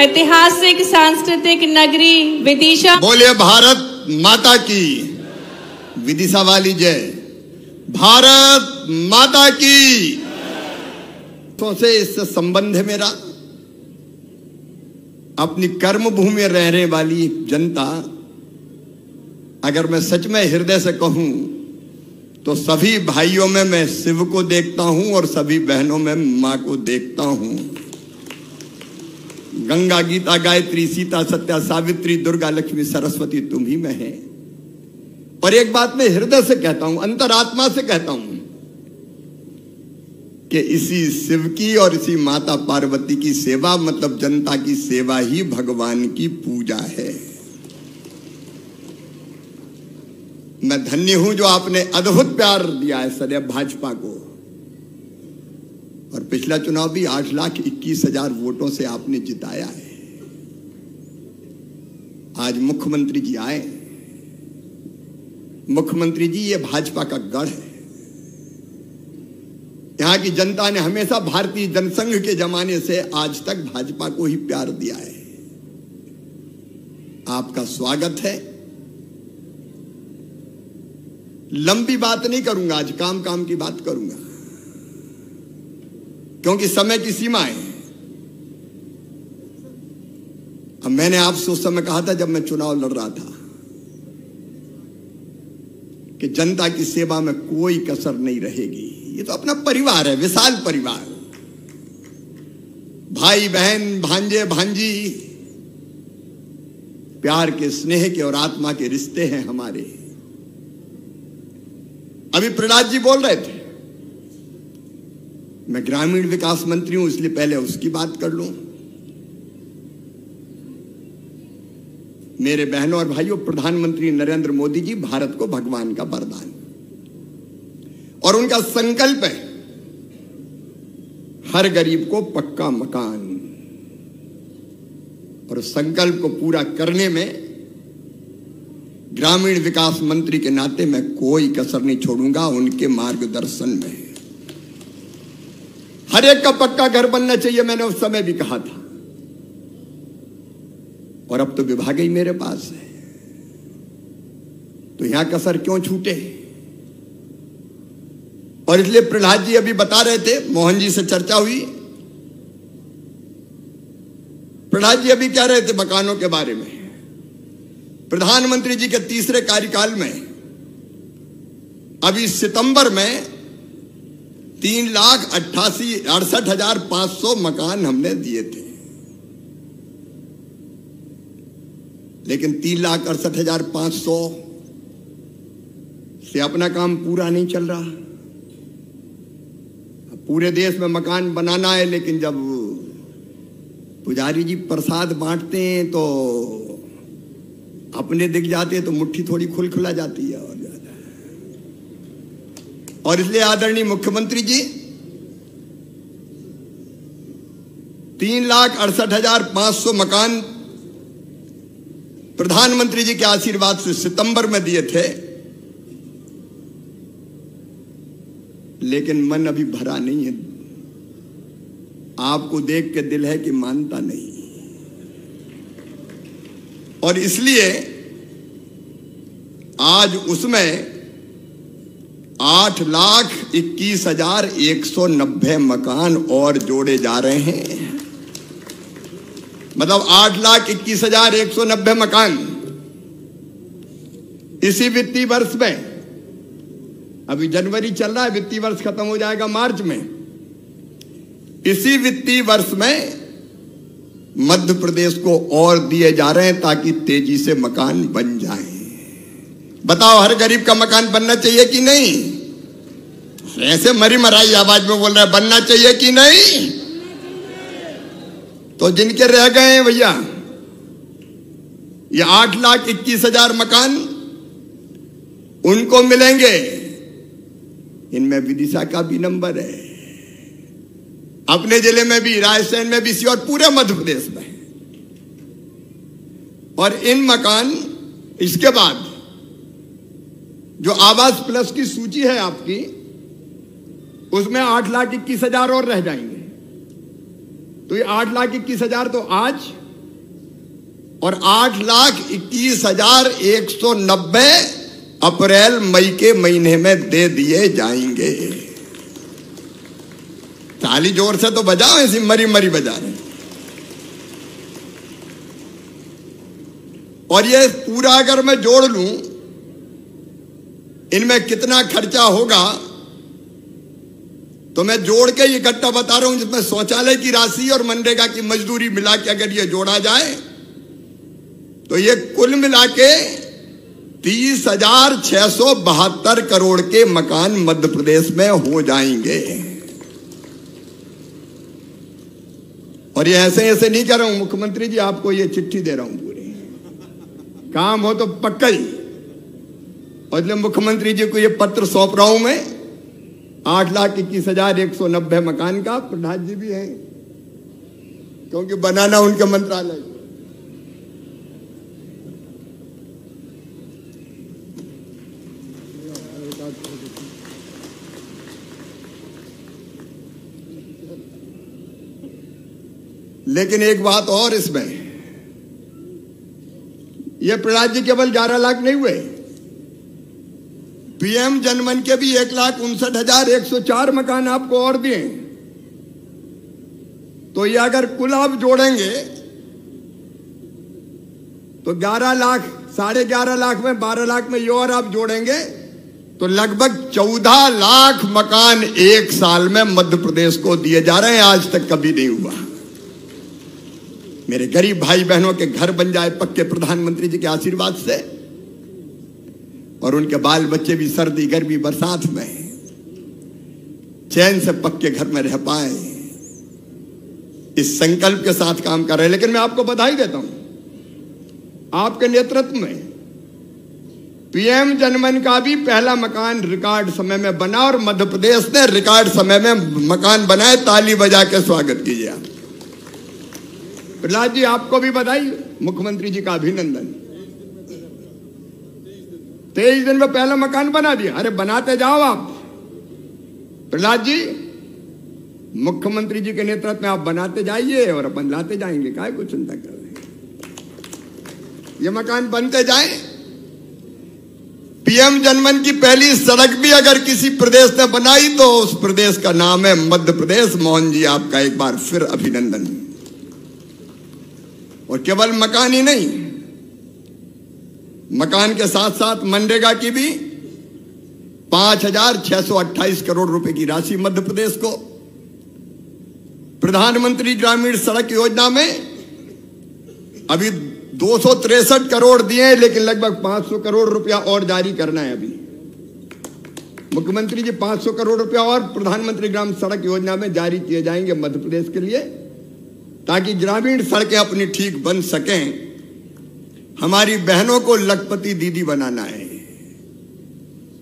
ऐतिहासिक सांस्कृतिक नगरी विदिशा। बोलिए भारत माता की। विदिशा वाली जय। भारत माता की। तो से इससे संबंध है मेरा। अपनी कर्म भूमि में रहने वाली जनता, अगर मैं सच में हृदय से कहूं तो सभी भाइयों में मैं शिव को देखता हूं और सभी बहनों में मां को देखता हूं। गंगा, गीता, गायत्री, सीता, सत्या, सावित्री, दुर्गा, लक्ष्मी, सरस्वती तुम ही में है। और एक बात मैं हृदय से कहता हूं, अंतरात्मा से कहता हूं कि इसी शिव की और इसी माता पार्वती की सेवा, मतलब जनता की सेवा ही भगवान की पूजा है। मैं धन्य हूं जो आपने अद्भुत प्यार दिया है सदैव भाजपा को। और पिछला चुनाव भी 8,21,000 वोटों से आपने जिताया है। आज मुख्यमंत्री जी आए। मुख्यमंत्री जी, ये भाजपा का गढ़ है। यहां की जनता ने हमेशा भारतीय जनसंघ के जमाने से आज तक भाजपा को ही प्यार दिया है। आपका स्वागत है। लंबी बात नहीं करूंगा, आज काम काम की बात करूंगा, क्योंकि समय की सीमा है। अब मैंने आपसे उस समय कहा था जब मैं चुनाव लड़ रहा था कि जनता की सेवा में कोई कसर नहीं रहेगी। ये तो अपना परिवार है, विशाल परिवार, भाई बहन, भांजे भांजी, प्यार के, स्नेह के और आत्मा के रिश्ते हैं हमारे। अभी प्रहलाद जी बोल रहे थे, मैं ग्रामीण विकास मंत्री हूं इसलिए पहले उसकी बात कर लूं। मेरे बहनों और भाइयों, प्रधानमंत्री नरेंद्र मोदी जी भारत को भगवान का वरदान, और उनका संकल्प है हर गरीब को पक्का मकान। और उस संकल्प को पूरा करने में ग्रामीण विकास मंत्री के नाते मैं कोई कसर नहीं छोड़ूंगा। उनके मार्गदर्शन में हर एक का पक्का घर बनना चाहिए, मैंने उस समय भी कहा था। और अब तो विभाग ही मेरे पास है, तो यहां कसर क्यों छूटे। और इसलिए प्रहलाद जी अभी बता रहे थे, मोहन जी से चर्चा हुई, प्रहलाद जी अभी कह रहे थे मकानों के बारे में। प्रधानमंत्री जी के तीसरे कार्यकाल में अभी सितंबर में 3,68,500 मकान हमने दिए थे, लेकिन 3,68,500 से अपना काम पूरा नहीं चल रहा। पूरे देश में मकान बनाना है, लेकिन जब पुजारी जी प्रसाद बांटते हैं तो अपने दिख जाते हैं तो मुट्ठी थोड़ी खुला जाती है और ज्यादा। और इसलिए आदरणीय मुख्यमंत्री जी 3,68,500 मकान प्रधानमंत्री जी के आशीर्वाद से सितंबर में दिए थे, लेकिन मन अभी भरा नहीं है। आपको देख के दिल है कि मानता नहीं। और इसलिए आज उसमें 8,21,190 मकान और जोड़े जा रहे हैं। मतलब 8,21,190 मकान इसी वित्तीय वर्ष में। अभी जनवरी चल रहा है, वित्तीय वर्ष खत्म हो जाएगा मार्च में। इसी वित्तीय वर्ष में मध्य प्रदेश को और दिए जा रहे हैं ताकि तेजी से मकान बन जाएं। बताओ, हर गरीब का मकान बनना चाहिए कि नहीं? ऐसे मरी मराई आवाज में बोल रहे हैं, बनना चाहिए कि नहीं? तो जिनके रह गए हैं भैया, ये 8,21,000 मकान उनको मिलेंगे। इनमें विदिशा का भी नंबर है, अपने जिले में भी, रायसेन में भी, और पूरे मध्य प्रदेश में। और इन मकान, इसके बाद जो आवास प्लस की सूची है आपकी, उसमें 8,21,000 और रह जाएंगे। तो ये 8,21,000 तो आज और 8,21,190 अप्रैल मई के महीने में दे दिए जाएंगे। ताली जोर से तो बजाओ, ऐसी मरी मरी बजा रहे। और ये पूरा अगर मैं जोड़ लूं, इनमें कितना खर्चा होगा तो मैं जोड़ के इकट्ठा बता रहा हूं, जिसमें शौचालय की राशि और मनरेगा की मजदूरी मिला के अगर ये जोड़ा जाए तो ये कुल मिला के 30,672 करोड़ के मकान मध्य प्रदेश में हो जाएंगे। और ये ऐसे ऐसे नहीं कर रहा हूं मुख्यमंत्री जी, आपको ये चिट्ठी दे रहा हूं पूरी, काम हो तो पक्का ही। और इसलिए मुख्यमंत्री जी को ये पत्र सौंप रहा हूं मैं, 8,21,190 मकान का। प्रधान जी भी हैं, क्योंकि बनाना उनके मंत्रालय। लेकिन एक बात और इसमें, ये प्रहलाद जी केवल 11 लाख नहीं हुए, पीएम जनमन के भी 1,59,104 मकान आपको और दिए। तो ये अगर कुल आप जोड़ेंगे तो 11 लाख, 11.5 लाख में 12 लाख में ये और आप जोड़ेंगे तो लगभग 14 लाख मकान एक साल में मध्य प्रदेश को दिए जा रहे हैं। आज तक कभी नहीं हुआ। मेरे गरीब भाई बहनों के घर बन जाए पक्के प्रधानमंत्री जी के आशीर्वाद से, और उनके बाल बच्चे भी सर्दी गर्मी बरसात में चैन से पक्के घर में रह पाए, इस संकल्प के साथ काम कर रहे हैं। लेकिन मैं आपको बधाई देता हूं, आपके नेतृत्व में पीएम जनमन का भी पहला मकान रिकॉर्ड समय में बना और मध्य प्रदेश ने रिकॉर्ड समय में मकान बनाए। ताली बजा के स्वागत कीजिए आप। प्रहलाद जी आपको भी बधाई, मुख्यमंत्री जी का अभिनंदन। 23 दिन में पहला मकान बना दिया। अरे बनाते जाओ आप प्रहलाद जी, मुख्यमंत्री जी के नेतृत्व में आप बनाते जाइए और अपन लाते जाएंगे। काहे को चिंता कर रहे हैं, ये मकान बनते जाए। पीएम जनमन की पहली सड़क भी अगर किसी प्रदेश ने बनाई तो उस प्रदेश का नाम है मध्य प्रदेश। मोहन जी आपका एक बार फिर अभिनंदन। और केवल मकान ही नहीं, मकान के साथ साथ मनरेगा की भी 5,628 करोड़ रुपए की राशि मध्य प्रदेश को। प्रधानमंत्री ग्रामीण सड़क योजना में अभी 263 करोड़ दिए, लेकिन लगभग 500 करोड़ रुपया और जारी करना है। अभी मुख्यमंत्री जी 500 करोड़ रुपया और प्रधानमंत्री ग्राम सड़क योजना में जारी किए जाएंगे मध्य प्रदेश के लिए, ताकि ग्रामीण सड़कें अपनी ठीक बन सकें। हमारी बहनों को लखपति दीदी बनाना है।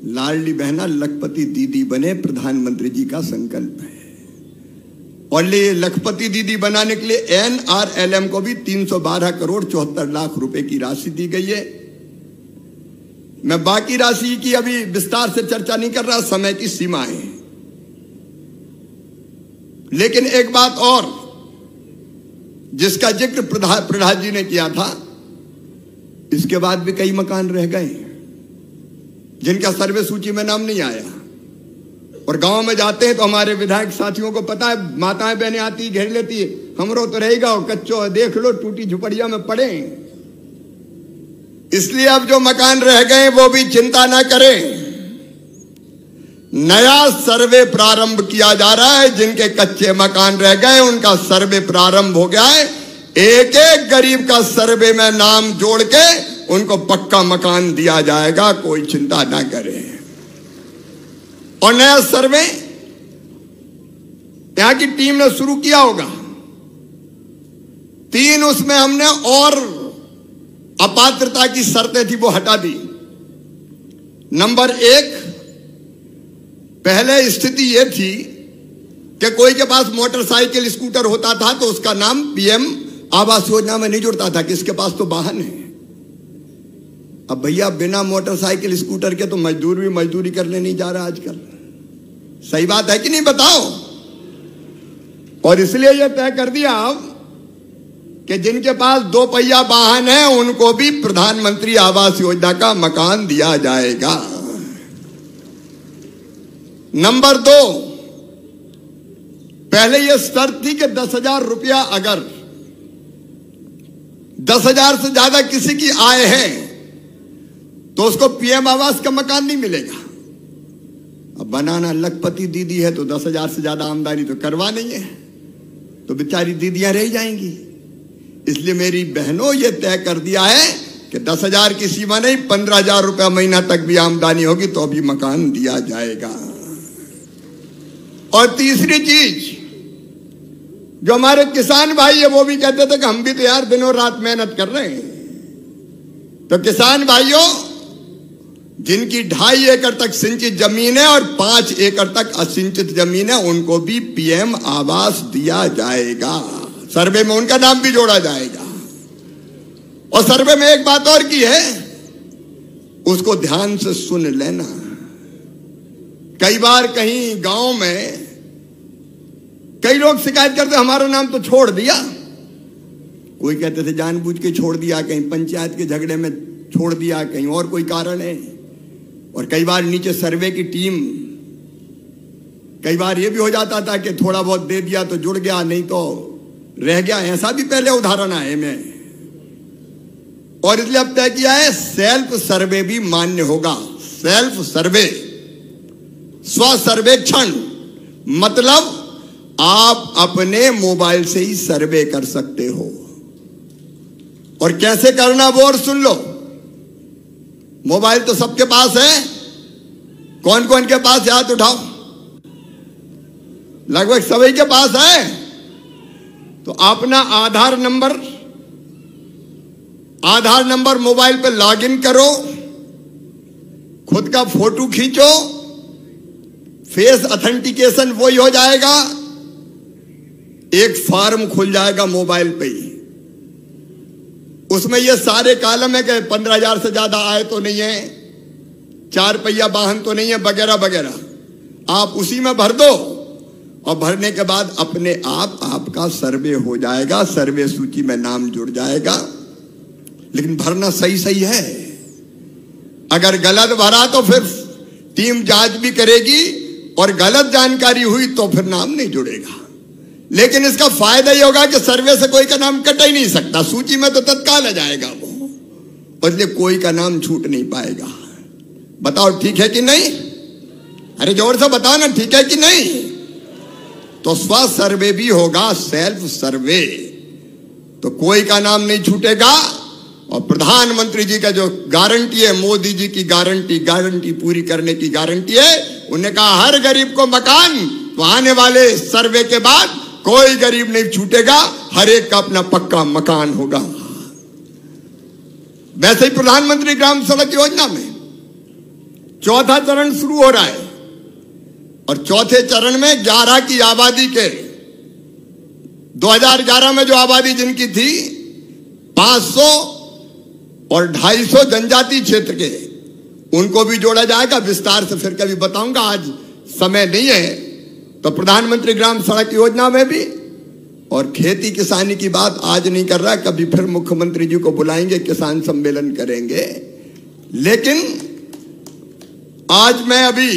लाडली बहना लखपति दीदी बने, प्रधानमंत्री जी का संकल्प है। और ये लखपति दीदी बनाने के लिए एनआरएलएम को भी 312 करोड़ 74 लाख रुपए की राशि दी गई है। मैं बाकी राशि की अभी विस्तार से चर्चा नहीं कर रहा, समय की सीमा है। लेकिन एक बात और जिसका जिक्र प्रधान जी ने किया था, इसके बाद भी कई मकान रह गए जिनका सर्वे सूची में नाम नहीं आया। और गांव में जाते हैं तो हमारे विधायक साथियों को पता है, माताएं बहनें आती घेर लेती है, हमरो तो रहेगा कच्चो, देख लो टूटी झुपड़िया में पड़े। इसलिए अब जो मकान रह गए वो भी चिंता ना करें, नया सर्वे प्रारंभ किया जा रहा है। जिनके कच्चे मकान रह गए उनका सर्वे प्रारंभ हो गया है। एक एक गरीब का सर्वे में नाम जोड़ के उनको पक्का मकान दिया जाएगा, कोई चिंता ना करें। और नया सर्वे यहां की टीम ने शुरू किया होगा। 3 उसमें हमने और अपात्रता की शर्तें थी वो हटा दी। नंबर 1, पहले स्थिति यह थी कि कोई के पास मोटरसाइकिल स्कूटर होता था तो उसका नाम पीएम आवास योजना में नहीं जुड़ता था, किसके पास तो वाहन है। अब भैया बिना मोटरसाइकिल स्कूटर के तो मजदूर भी मजदूरी करने नहीं जा रहा आजकल। सही बात है कि नहीं, बताओ। और इसलिए यह तय कर दिया कि जिनके पास 2 पहिया वाहन है उनको भी प्रधानमंत्री आवास योजना का मकान दिया जाएगा। नंबर 2, पहले यह शर्त थी कि 10,000 रुपया, अगर 10,000 से ज्यादा किसी की आय है तो उसको पीएम आवास का मकान नहीं मिलेगा। अब बनाना लखपति दीदी है तो 10,000 से ज्यादा आमदनी तो करवा नहीं है, तो बेचारी दीदियां रह जाएंगी। इसलिए मेरी बहनों ये तय कर दिया है कि 10,000 की सीमा नहीं, 15,000 रुपया महीना तक भी आमदनी होगी तो अभी मकान दिया जाएगा। और तीसरी चीज, जो हमारे किसान भाई है वो भी कहते थे कि हम भी तो यार दिनों रात मेहनत कर रहे हैं, तो किसान भाइयों जिनकी 2.5 एकड़ तक सिंचित जमीन है और 5 एकड़ तक असिंचित जमीन है उनको भी पीएम आवास दिया जाएगा। सर्वे में उनका नाम भी जोड़ा जाएगा। और सर्वे में एक बात और की है, उसको ध्यान से सुन लेना। कई बार कहीं गांव में कई लोग शिकायत करते हमारा नाम तो छोड़ दिया, कोई कहते थे जानबूझ के छोड़ दिया, कहीं पंचायत के झगड़े में छोड़ दिया, कहीं और कोई कारण है। और कई बार नीचे सर्वे की टीम, कई बार ये भी हो जाता था कि थोड़ा बहुत दे दिया तो जुड़ गया, नहीं तो रह गया। ऐसा भी पहले उदाहरण आए में। और इसलिए अब तय किया है सेल्फ सर्वे भी मान्य होगा। सेल्फ सर्वे, स्व सर्वेक्षण, मतलब आप अपने मोबाइल से ही सर्वे कर सकते हो। और कैसे करना वो और सुन लो। मोबाइल तो सबके पास है, कौन कौन के पास है हाथ उठाओ। लगभग सभी के पास है। तो अपना आधार नंबर मोबाइल पे लॉगिन करो, खुद का फोटो खींचो, फेस ऑथेंटिकेशन वही हो जाएगा, एक फॉर्म खुल जाएगा मोबाइल पे ही। उसमें ये सारे कॉलम है कि 15,000 से ज्यादा आय तो नहीं है, 4 पहिया वाहन तो नहीं है, वगैरह वगैरह। आप उसी में भर दो और भरने के बाद अपने आप आपका सर्वे हो जाएगा, सर्वे सूची में नाम जुड़ जाएगा। लेकिन भरना सही है। अगर गलत भरा तो फिर टीम जांच भी करेगी और गलत जानकारी हुई तो फिर नाम नहीं जुड़ेगा। लेकिन इसका फायदा ये होगा कि सर्वे से कोई का नाम कट ही नहीं सकता, सूची में तो तत्काल आ जाएगा वो, इसलिए कोई का नाम छूट नहीं पाएगा। बताओ ठीक है कि नहीं? अरे जोर से बताओ ना, ठीक है कि नहीं? तो स्व सर्वे भी होगा, सेल्फ सर्वे, तो कोई का नाम नहीं छूटेगा। और प्रधानमंत्री जी का जो गारंटी है, मोदी जी की गारंटी पूरी करने की गारंटी है। उन्होंने कहा हर गरीब को मकान, तो आने वाले सर्वे के बाद कोई गरीब नहीं छूटेगा, हर एक का अपना पक्का मकान होगा। वैसे ही प्रधानमंत्री ग्राम सड़क योजना में 4था चरण शुरू हो रहा है और 4थे चरण में 11 की आबादी के, 2011 में जो आबादी जिनकी थी 500 और 250 जनजाति क्षेत्र के, उनको भी जोड़ा जाएगा। विस्तार से फिर कभी बताऊंगा, आज समय नहीं है। तो प्रधानमंत्री ग्राम सड़क योजना में भी, और खेती किसानी की बात आज नहीं कर रहा, कभी फिर मुख्यमंत्री जी को बुलाएंगे, किसान सम्मेलन करेंगे। लेकिन आज मैं अभी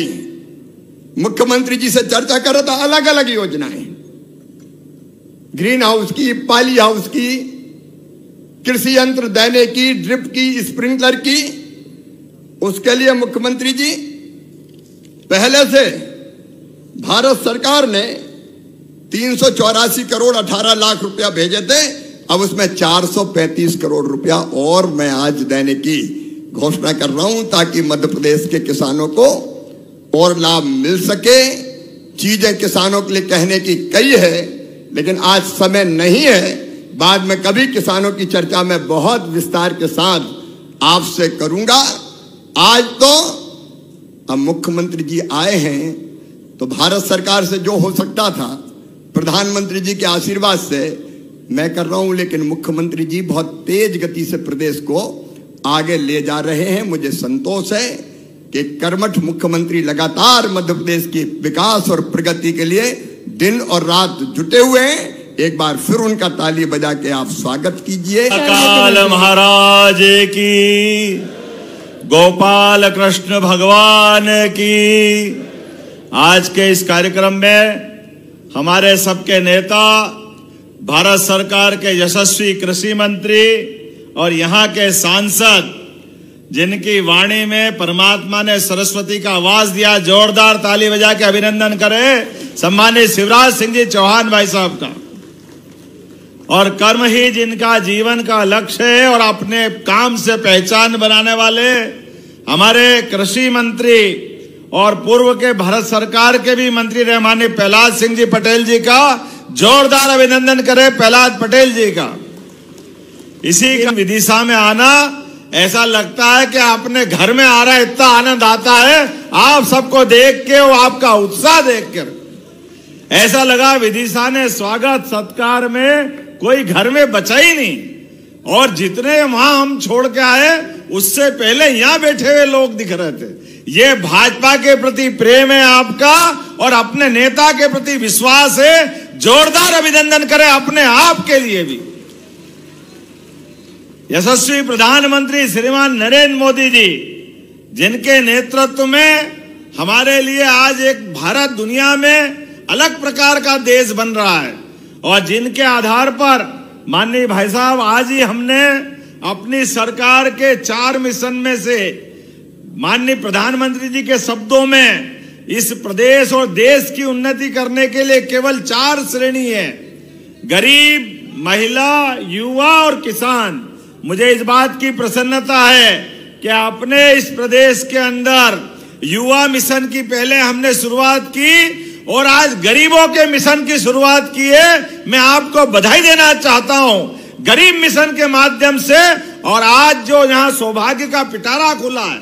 मुख्यमंत्री जी से चर्चा कर रहा था, अलग अलग योजनाएं, ग्रीन हाउस की, पाली हाउस की, कृषि यंत्र देने की, ड्रिप की, स्प्रिंकलर की। उसके लिए मुख्यमंत्री जी पहले से भारत सरकार ने 384 करोड़ 18 लाख रुपया भेजे थे। अब उसमें 435 करोड़ रुपया और मैं आज देने की घोषणा कर रहा हूं, ताकि मध्य प्रदेश के किसानों को और लाभ मिल सके। चीजें किसानों के लिए कहने की कई है, लेकिन आज समय नहीं है। बाद में कभी किसानों की चर्चा में बहुत विस्तार के साथ आपसे करूंगा। आज तो अब मुख्यमंत्री जी आए हैं, तो भारत सरकार से जो हो सकता था प्रधानमंत्री जी के आशीर्वाद से मैं कर रहा हूं। लेकिन मुख्यमंत्री जी बहुत तेज गति से प्रदेश को आगे ले जा रहे हैं। मुझे संतोष है कि कर्मठ मुख्यमंत्री लगातार मध्य प्रदेश की विकास और प्रगति के लिए दिन और रात जुटे हुए हैं। एक बार फिर उनका ताली बजा के आप स्वागत कीजिए। अकाल महाराज की, गोपाल कृष्ण भगवान की। आज के इस कार्यक्रम में हमारे सबके नेता, भारत सरकार के यशस्वी कृषि मंत्री और यहाँ के सांसद, जिनकी वाणी में परमात्मा ने सरस्वती का आवाज दिया, जोरदार ताली बजा के अभिनंदन करें सम्मानित शिवराज सिंह जी चौहान भाई साहब का। और कर्म ही जिनका जीवन का लक्ष्य है और अपने काम से पहचान बनाने वाले हमारे कृषि मंत्री और पूर्व के भारत सरकार के भी मंत्री रहे माननीय प्रहलाद सिंह जी पटेल जी का जोरदार अभिनंदन करें प्रहलाद पटेल जी का। इसी का विदिशा में आना ऐसा लगता है कि अपने घर में आ रहा है, इतना आनंद आता है आप सबको देख के और आपका उत्साह देखकर। ऐसा लगा विदिशा ने स्वागत सत्कार में कोई घर में बचा ही नहीं। और जितने वहां हम छोड़ के आए उससे पहले यहां बैठे हुए लोग दिख रहे थे। ये भाजपा के प्रति प्रेम है आपका और अपने नेता के प्रति विश्वास है। जोरदार अभिनंदन करें अपने आप के लिए भी। यशस्वी प्रधानमंत्री श्रीमान नरेंद्र मोदी जी, जिनके नेतृत्व में हमारे लिए आज एक भारत दुनिया में अलग प्रकार का देश बन रहा है और जिनके आधार पर माननीय भाई साहब आज ही हमने अपनी सरकार के 4 मिशन में से माननीय प्रधानमंत्री जी के शब्दों में इस प्रदेश और देश की उन्नति करने के लिए केवल 4 श्रेणी है: गरीब, महिला, युवा और किसान। मुझे इस बात की प्रसन्नता है कि अपने इस प्रदेश के अंदर युवा मिशन की पहले हमने शुरुआत की और आज गरीबों के मिशन की शुरुआत की है। मैं आपको बधाई देना चाहता हूं गरीब मिशन के माध्यम से। और आज जो यहां सौभाग्य का पिटारा खुला है,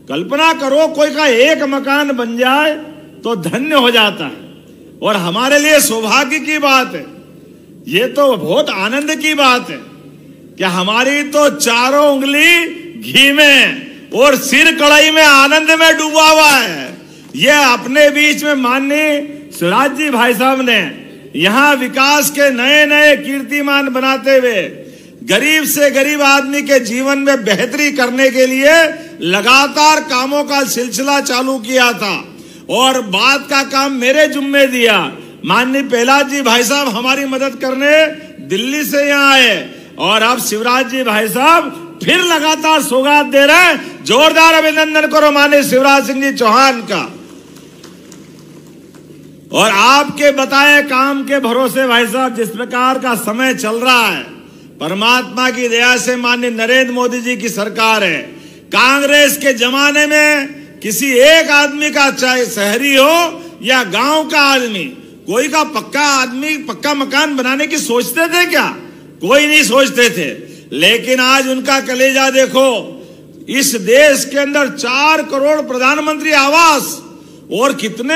कल्पना करो कोई का एक मकान बन जाए तो धन्य हो जाता है और हमारे लिए सौभाग्य की बात है। ये तो बहुत आनंद की बात है कि हमारी तो चारों उंगली घी में और सिर कढ़ाई में आनंद में डूबा हुआ है। ये अपने बीच में माननीय शिवराज जी भाई साहब ने यहाँ विकास के नए नए कीर्तिमान बनाते हुए गरीब से गरीब आदमी के जीवन में बेहतरी करने के लिए लगातार कामों का सिलसिला चालू किया था और बात का काम मेरे जुम्मे दिया। माननीय प्रहलाद जी भाई साहब हमारी मदद करने दिल्ली से यहाँ आए और अब शिवराज जी भाई साहब फिर लगातार सौगात दे रहे हैं। जोरदार अभिनंदन करो माननीय शिवराज सिंह जी चौहान का। और आपके बताए काम के भरोसे भाई साहब जिस प्रकार का समय चल रहा है, परमात्मा की दया से माननीय नरेंद्र मोदी जी की सरकार है। कांग्रेस के जमाने में किसी एक आदमी का, चाहे शहरी हो या गांव का आदमी, कोई का पक्का मकान बनाने की सोचते थे क्या? कोई नहीं सोचते थे। लेकिन आज उनका कलेजा देखो, इस देश के अंदर 4 करोड़ प्रधानमंत्री आवास और कितने,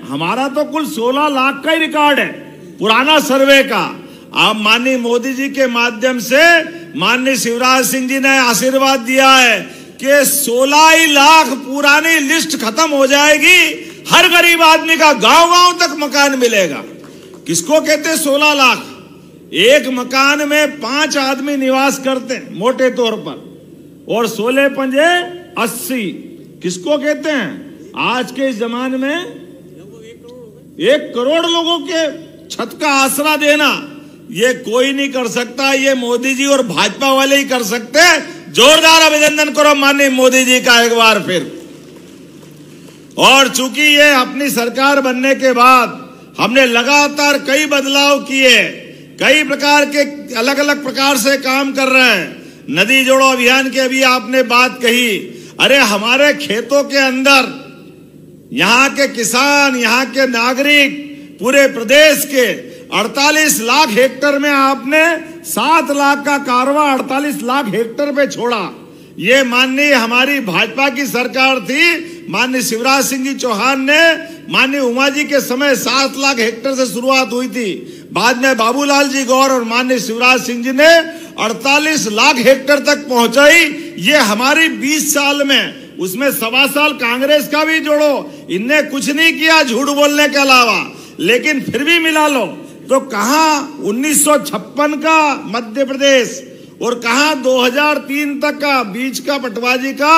हमारा तो कुल 16 लाख का ही रिकॉर्ड है पुराना सर्वे का। अब माननीय मोदी जी के माध्यम से माननीय शिवराज सिंह जी ने आशीर्वाद दिया है कि 16 ही लाख पुरानी लिस्ट खत्म हो जाएगी। हर गरीब आदमी का गांव-गांव तक मकान मिलेगा। किसको कहते हैं 16 लाख? एक मकान में 5 आदमी निवास करते हैं मोटे तौर पर, और 16 पंजे 80। किसको कहते हैं? आज के इस जमाने में 1 करोड़ लोगों के छत का आसरा देना, ये कोई नहीं कर सकता, ये मोदी जी और भाजपा वाले ही कर सकते हैं। जोरदार अभिनंदन करो माननीय मोदी जी का एक बार फिर। और चूंकि ये अपनी सरकार बनने के बाद हमने लगातार कई बदलाव किए, कई प्रकार के अलग अलग प्रकार से काम कर रहे हैं। नदी जोड़ो अभियान की अभी आपने बात कही। अरे हमारे खेतों के अंदर यहाँ के किसान, यहाँ के नागरिक, पूरे प्रदेश के 48 लाख हेक्टेयर में आपने 7 लाख का कारवा 48 लाख हेक्टेयर पे छोड़ा। ये माननीय हमारी भाजपा की सरकार थी। माननीय शिवराज सिंह जी चौहान ने, माननीय उमा जी के समय 7 लाख हेक्टेयर से शुरुआत हुई थी। बाद में बाबूलाल जी गौर और माननीय शिवराज सिंह जी ने 48 लाख हेक्टेयर तक पहुंचाई। ये हमारी 20 साल में, उसमें 1.25 साल कांग्रेस का भी जोड़ो, इनने कुछ नहीं किया झूठ बोलने के अलावा। लेकिन फिर भी मिला लो, तो कहां 1956 का मध्य प्रदेश और कहां 2003 तक का बीच का पटवारी का,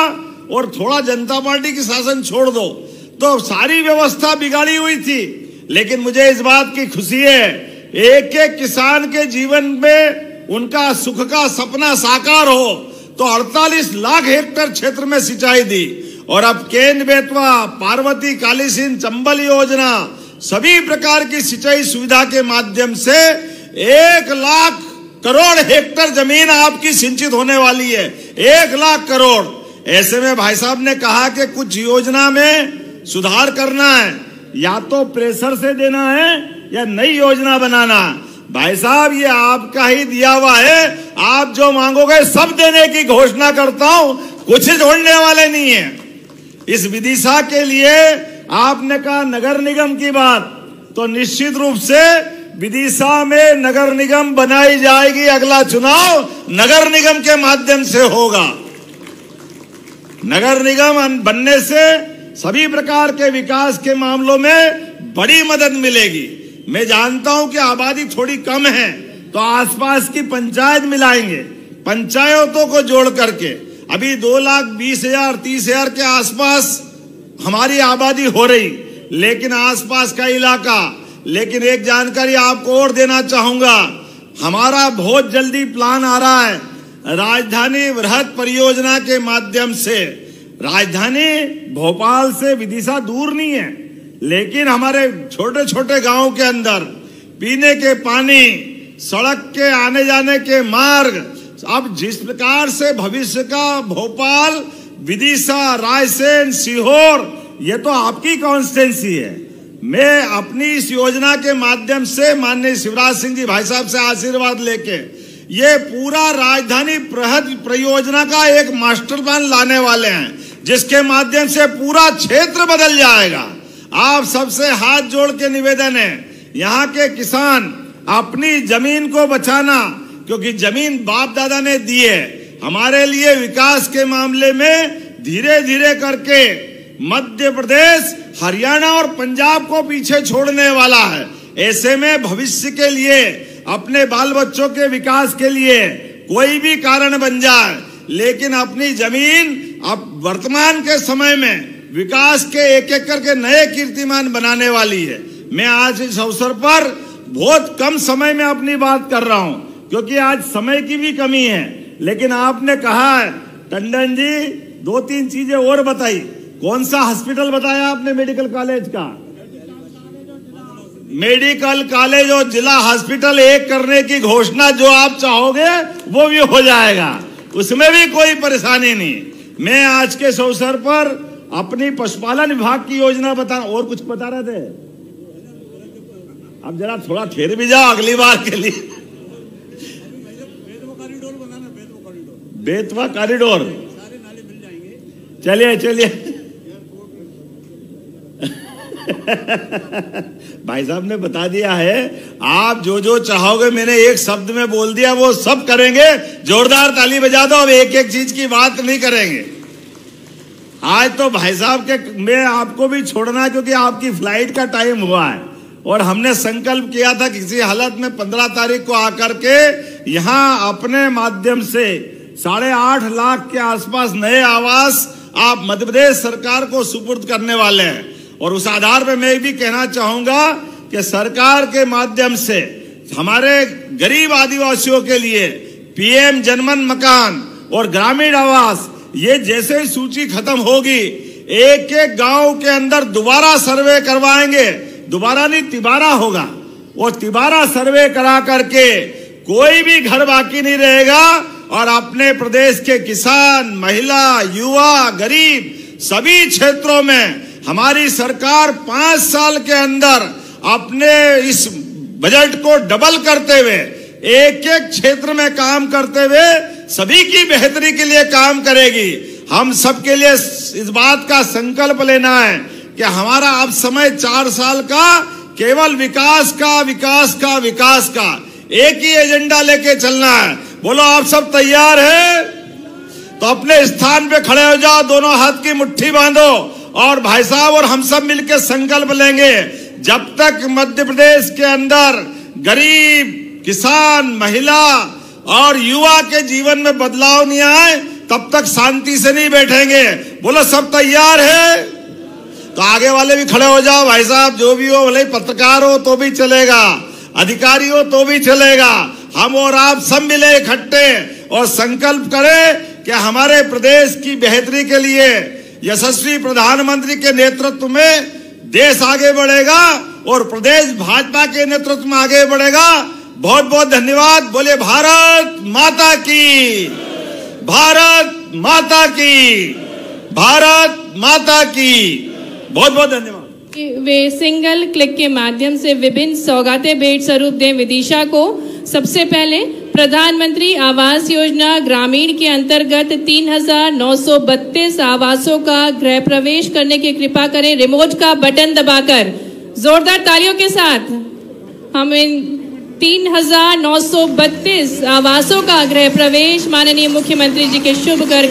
और थोड़ा जनता पार्टी की शासन छोड़ दो तो सारी व्यवस्था बिगाड़ी हुई थी। लेकिन मुझे इस बात की खुशी है, एक एक किसान के जीवन में उनका सुख का सपना साकार हो, तो 48 लाख हेक्टेयर क्षेत्र में सिंचाई दी। और अब केन बेतवा, पार्वती, कालीसिंध, चंबल योजना, सभी प्रकार की सिंचाई सुविधा के माध्यम से 1 लाख करोड़ हेक्टेयर जमीन आपकी सिंचित होने वाली है। 1 लाख करोड़। ऐसे में भाई साहब ने कहा कि कुछ योजना में सुधार करना है, या तो प्रेशर से देना है या नई योजना बनाना। भाई साहब ये आपका ही दिया हुआ है, आप जो मांगोगे सब देने की घोषणा करता हूं, कुछ छोड़ने वाले नहीं है। इस विदिशा के लिए आपने कहा नगर निगम की बात, तो निश्चित रूप से विदिशा में नगर निगम बनाई जाएगी। अगला चुनाव नगर निगम के माध्यम से होगा। नगर निगम बनने से सभी प्रकार के विकास के मामलों में बड़ी मदद मिलेगी। मैं जानता हूं कि आबादी थोड़ी कम है, तो आसपास की पंचायत मिलाएंगे, पंचायतों को जोड़ करके। अभी 2,20,000 30,000 के आसपास हमारी आबादी हो रही, लेकिन आसपास का इलाका। लेकिन एक जानकारी आपको और देना चाहूंगा, हमारा बहुत जल्दी प्लान आ रहा है राजधानी वृहद परियोजना के माध्यम से। राजधानी भोपाल से विदिशा दूर नहीं है, लेकिन हमारे छोटे छोटे गांव के अंदर पीने के पानी, सड़क के आने जाने के मार्ग, अब जिस प्रकार से भविष्य का भोपाल, विदिशा, रायसेन, सीहोर, ये तो आपकी कॉन्स्टिट्यूंसी है। मैं अपनी इस योजना के माध्यम से माननीय शिवराज सिंह जी भाई साहब से आशीर्वाद लेके ये पूरा राजधानी वृहद परियोजना का एक मास्टर प्लान लाने वाले हैं, जिसके माध्यम से पूरा क्षेत्र बदल जाएगा। आप सबसे हाथ जोड़ के निवेदन है, यहाँ के किसान अपनी जमीन को बचाना, क्योंकि जमीन बाप दादा ने दी है। हमारे लिए विकास के मामले में धीरे धीरे करके मध्य प्रदेश, हरियाणा और पंजाब को पीछे छोड़ने वाला है। ऐसे में भविष्य के लिए, अपने बाल बच्चों के विकास के लिए कोई भी कारण बन जाए, लेकिन अपनी जमीन अब वर्तमान के समय में विकास के एक एक करके नए कीर्तिमान बनाने वाली है। मैं आज इस अवसर पर बहुत कम समय में अपनी बात कर रहा हूं, क्योंकि आज समय की भी कमी है। लेकिन आपने कहा है टंडन जी 2-3 चीजें और बताई। कौन सा हॉस्पिटल बताया आपने? मेडिकल कॉलेज का, मेडिकल कॉलेज और जिला हॉस्पिटल एक करने की घोषणा जो आप चाहोगे वो भी हो जाएगा, उसमें भी कोई परेशानी नहीं। मैं आज के इस अवसर पर अपनी पशुपालन विभाग की योजना बता, और कुछ बता रहे थे, अब जरा थोड़ा ठहर भी जाओ अगली बार के लिए। बेतवा कॉरिडोर, चलिए चलिए भाई साहब ने बता दिया है, आप जो जो चाहोगे मैंने एक शब्द में बोल दिया, वो सब करेंगे। जोरदार ताली बजा दो। अब एक एक चीज की बात नहीं करेंगे आज तो भाई साहब के। मैं आपको भी छोड़ना, क्योंकि आपकी फ्लाइट का टाइम हुआ है और हमने संकल्प किया था किसी हालत में 15 तारीख को आकर के यहाँ अपने माध्यम से 8.5 लाख के आसपास नए आवास आप मध्य प्रदेश सरकार को सुपुर्द करने वाले हैं। और उस आधार पर मैं भी कहना चाहूंगा कि सरकार के माध्यम से हमारे गरीब आदिवासियों के लिए पीएम जनमन मकान और ग्रामीण आवास, ये जैसे ही सूची खत्म होगी, एक एक गांव के अंदर दोबारा सर्वे करवाएंगे। दोबारा नहीं, तिबारा होगा, और तिबारा सर्वे करा करके कोई भी घर बाकी नहीं रहेगा। और अपने प्रदेश के किसान, महिला, युवा, गरीब सभी क्षेत्रों में हमारी सरकार 5 साल के अंदर अपने इस बजट को डबल करते हुए, एक एक क्षेत्र में काम करते हुए सभी की बेहतरी के लिए काम करेगी। हम सबके लिए इस बात का संकल्प लेना है कि हमारा अब समय 4 साल का केवल विकास का, विकास का, विकास का एक ही एजेंडा लेके चलना है। बोलो आप सब तैयार हैं? तो अपने स्थान पे खड़े हो जाओ, दोनों हाथ की मुट्ठी बांधो और भाई साहब और हम सब मिलकर संकल्प लेंगे, जब तक मध्य प्रदेश के अंदर गरीब, किसान, महिला और युवा के जीवन में बदलाव नहीं आए तब तक शांति से नहीं बैठेंगे। बोलो सब तैयार है? तो आगे वाले भी खड़े हो जाओ भाई साहब, जो भी हो, भले पत्रकार हो तो भी चलेगा, अधिकारी हो तो भी चलेगा। हम और आप सब मिले इकट्ठे और संकल्प करें कि हमारे प्रदेश की बेहतरी के लिए यशस्वी प्रधानमंत्री के नेतृत्व में देश आगे बढ़ेगा और प्रदेश भाजपा के नेतृत्व में आगे बढ़ेगा। बहुत बहुत धन्यवाद। बोले भारत माता की, भारत माता की, भारत माता की। बहुत बहुत धन्यवाद। वे सिंगल क्लिक के माध्यम से विभिन्न सौगातें भेंट स्वरूप दें विदिशा को। सबसे पहले प्रधानमंत्री आवास योजना ग्रामीण के अंतर्गत 3,932 आवासों का गृह प्रवेश करने की कृपा करें रिमोट का बटन दबाकर। जोरदार तालियों के साथ हम इन 3,932 आवासों का गृह प्रवेश माननीय मुख्यमंत्री जी के शुभ कर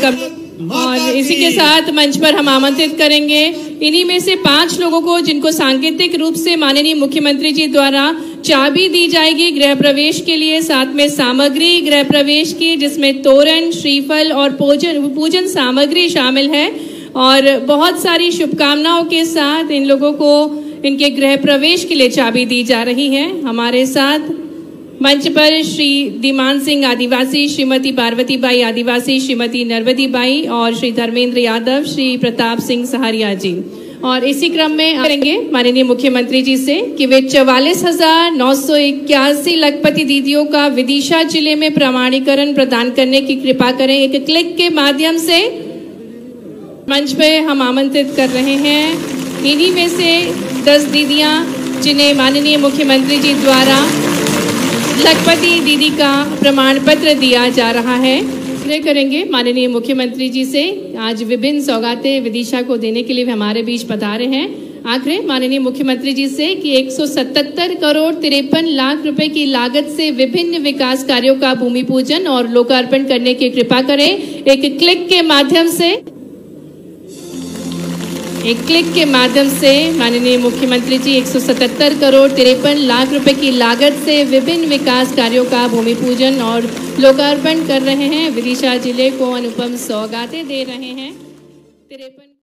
और इसी के साथ मंच पर हम आमंत्रित करेंगे इन्हीं में से 5 लोगों को जिनको सांकेतिक रूप से माननीय मुख्यमंत्री जी द्वारा चाबी दी जाएगी गृह प्रवेश के लिए, साथ में सामग्री गृह प्रवेश की जिसमें तोरण, श्रीफल और पूजन सामग्री शामिल है। और बहुत सारी शुभकामनाओं के साथ इन लोगों को इनके गृह प्रवेश के लिए चाबी दी जा रही है। हमारे साथ मंच पर श्री दीमान सिंह आदिवासी, श्रीमती पार्वती बाई आदिवासी, श्रीमती नरवदी बाई और श्री धर्मेंद्र यादव, श्री प्रताप सिंह सहारिया जी। और इसी क्रम में करेंगे माननीय मुख्यमंत्री जी से कि वे 44,981 लखपति दीदियों का विदिशा जिले में प्रमाणीकरण प्रदान करने की कृपा करें। एक क्लिक के माध्यम से मंच पे हम आमंत्रित कर रहे हैं इन्हीं में से 10 दीदियां जिन्हें माननीय मुख्यमंत्री जी द्वारा लखपति दीदी का प्रमाण पत्र दिया जा रहा है। करेंगे माननीय मुख्यमंत्री जी से आज विभिन्न सौगातें विदिशा को देने के लिए हमारे बीच पधारे हैं। आखिर माननीय मुख्यमंत्री जी से कि 177 करोड़ 53 लाख रुपए की लागत से विभिन्न विकास कार्यों का भूमि पूजन और लोकार्पण करने की कृपा करें। एक क्लिक के माध्यम से माननीय मुख्यमंत्री जी 177 करोड़ 53 लाख रुपए की लागत से विभिन्न विकास कार्यों का भूमि पूजन और लोकार्पण कर रहे हैं। विदिशा जिले को अनुपम सौगातें दे रहे हैं। 53